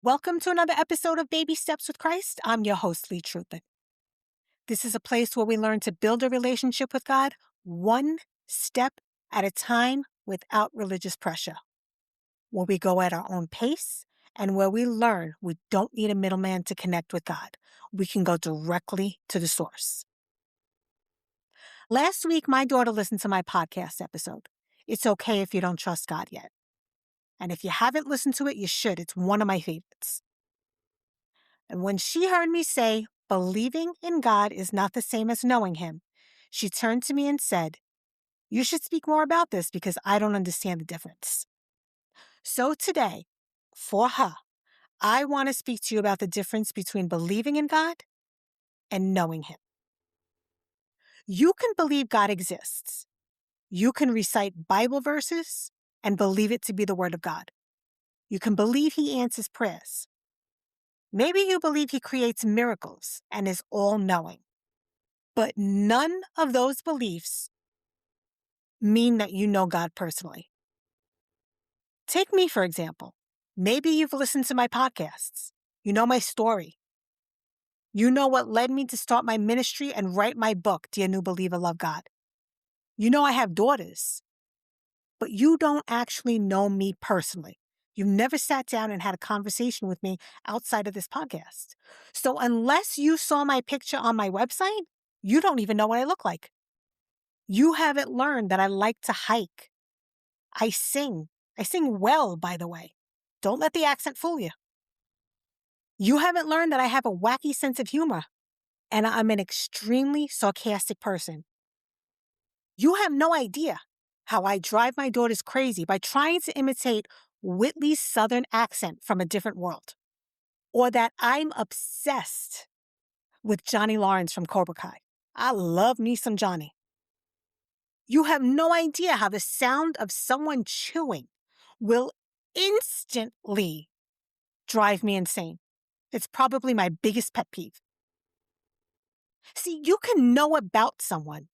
Welcome to another episode of Baby Steps with Christ. I'm your host, Leigh Trupin. This is a place where we learn to build a relationship with God one step at a time without religious pressure, where we go at our own pace and where we learn we don't need a middleman to connect with God. We can go directly to the source. Last week, my daughter listened to my podcast episode. It's okay if you don't trust God yet. And if you haven't listened to it, you should. It's one of my favorites. And when she heard me say, believing in God is not the same as knowing Him, she turned to me and said, you should speak more about this because I don't understand the difference. So today, for her, I want to speak to you about the difference between believing in God and knowing Him. You can believe God exists. You can recite Bible verses and believe it to be the Word of God. You can believe He answers prayers. Maybe you believe He creates miracles and is all-knowing. But none of those beliefs mean that you know God personally. Take me, for example. Maybe you've listened to my podcasts. You know my story. You know what led me to start my ministry and write my book, Dear New Believer, Love God. You know I have daughters. But you don't actually know me personally. You've never sat down and had a conversation with me outside of this podcast. So unless you saw my picture on my website, you don't even know what I look like. You haven't learned that I like to hike. I sing. I sing well, by the way. Don't let the accent fool you. You haven't learned that I have a wacky sense of humor, and I'm an extremely sarcastic person. You have no idea how I drive my daughters crazy by trying to imitate Whitley's Southern accent from a different world, or that I'm obsessed with Johnny Lawrence from Cobra Kai. I love me some Johnny. You have no idea how the sound of someone chewing will instantly drive me insane. It's probably my biggest pet peeve. See, you can know about someone,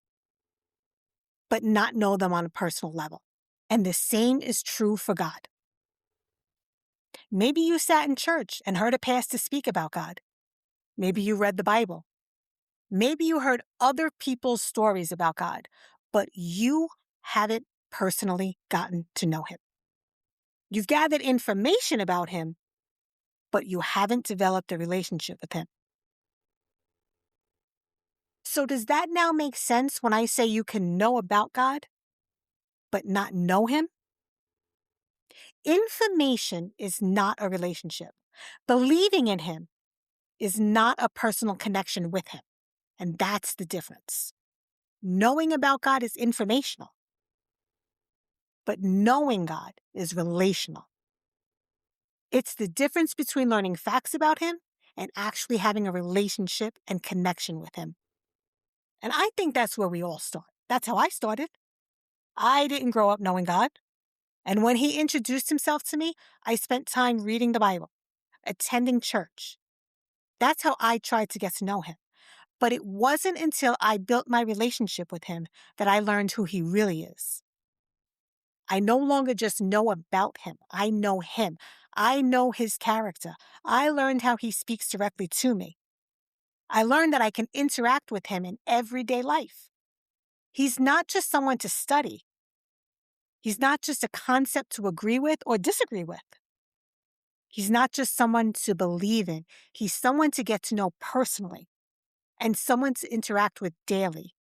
but not know them on a personal level. And the same is true for God. Maybe you sat in church and heard a pastor speak about God. Maybe you read the Bible. Maybe you heard other people's stories about God, but you haven't personally gotten to know Him. You've gathered information about Him, but you haven't developed a relationship with Him. So does that now make sense when I say you can know about God, but not know Him? Information is not a relationship. Believing in Him is not a personal connection with Him. And that's the difference. Knowing about God is informational, but knowing God is relational. It's the difference between learning facts about Him and actually having a relationship and connection with Him. And I think that's where we all start. That's how I started. I didn't grow up knowing God. And when He introduced Himself to me, I spent time reading the Bible, attending church. That's how I tried to get to know Him. But it wasn't until I built my relationship with Him that I learned who He really is. I no longer just know about Him. I know Him. I know His character. I learned how He speaks directly to me. I learned that I can interact with Him in everyday life. He's not just someone to study. He's not just a concept to agree with or disagree with. He's not just someone to believe in. He's someone to get to know personally and someone to interact with daily.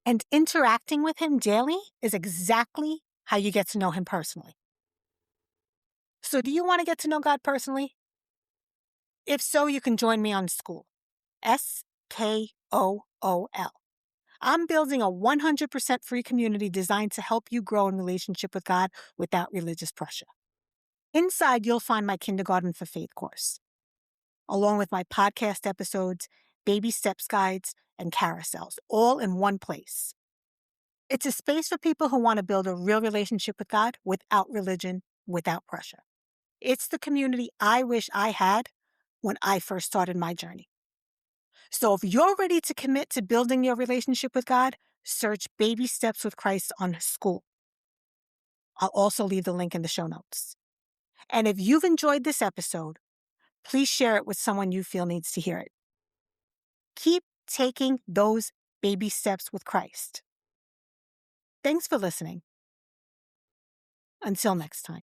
And interacting with Him daily is exactly how you get to know Him personally. So do you want to get to know God personally? If so, you can join me on School. SKOOL. I'm building a 100% free community designed to help you grow in relationship with God without religious pressure. Inside, you'll find my Kindergarten for Faith course, along with my podcast episodes, baby steps guides, and carousels, all in one place. It's a space for people who want to build a real relationship with God without religion, without pressure. It's the community I wish I had when I first started my journey. So if you're ready to commit to building your relationship with God, search Baby Steps with Christ on School. I'll also leave the link in the show notes. And if you've enjoyed this episode, please share it with someone you feel needs to hear it. Keep taking those baby steps with Christ. Thanks for listening. Until next time.